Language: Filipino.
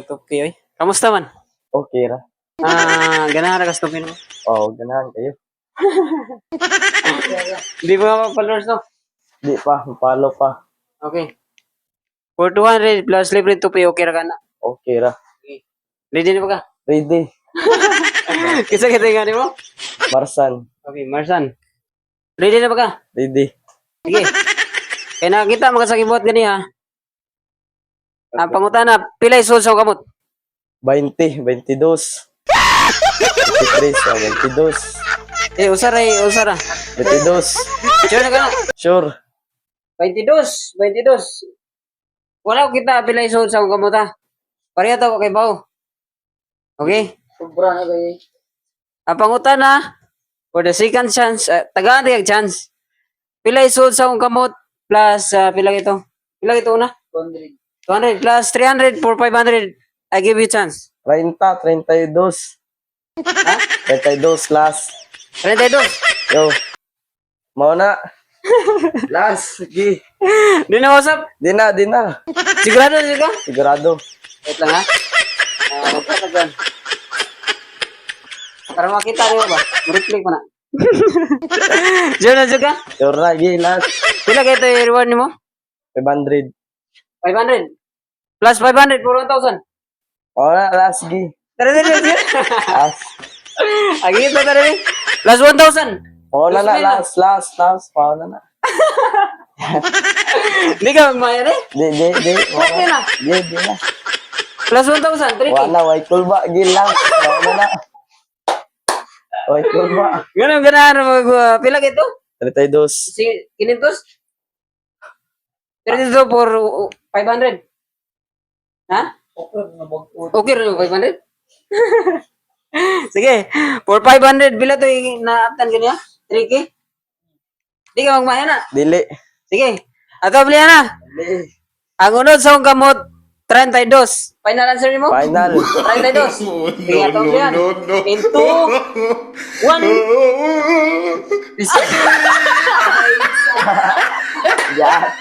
tupi oy. Kamusta man? Okay ra. Ganahan ra kas tupi mo. Oo, ganahan kayo. Di ba followers no? Di pa, follow pa. Okay. For 200 plus libre tupi okay ra kana. Okay ra. Okay. Ready na ba ka? Ready. Kisa kita nga mo? Marsan. Okay, Marsan. Ready na ba ka? Ready. Sige. Kaya nakita makasakibot gani ha. Ang pangutana, pila isul sa kamot? 20, 22. 23, 22. Usara. 22. Sure na ka na? Sure. 22. Wala ko kita pila isul sa kamot ha. Pareha to kay Bao. Okay? Sobra na kayo. Ang pangutana, for the second chance, tagaan tayag chance. Pila isul sa kamot plus pila ito? Pila ito una? 200. 200 plus 300 for 500. I give you chance. 30, 32. Ha? 32 last. 32. Yo. Mau na. Last. Sige. Di na usap. Di na. Sigurado ka? Sigurado. Wait lang ha. Magkatagan. Para makita rin ba? Reply ko na. Diyan na ka? Sure na. Sige, last. Pila kayo ito yung reward ni mo? 500. 500. Plus 500 for 1,000. Oo na, last. Sige. Tara. Last. Agi ito tara. Plus 1,000. Oo na. Last. Oo na. Hindi ka magmaya rin? Di. Okay na. Di na. Plus 1,000. 3K. Wala, white cool ba? Gilang. Wala na. White cool ba? Ganun. Pila kayo ito? 32. Si Kinintos? 32 for 500. Ha? Okay rin yung 500? Sige. For 500, bila ito yung na-aptan ganyan? 3K? Di ka magmaya na. Dili. Sige. Ato, balihan na. Dili. Ang unod sa akong kamot, 32. Final answer mo? Final. 32. Sige, ato, balihan. Into 1. Yeah.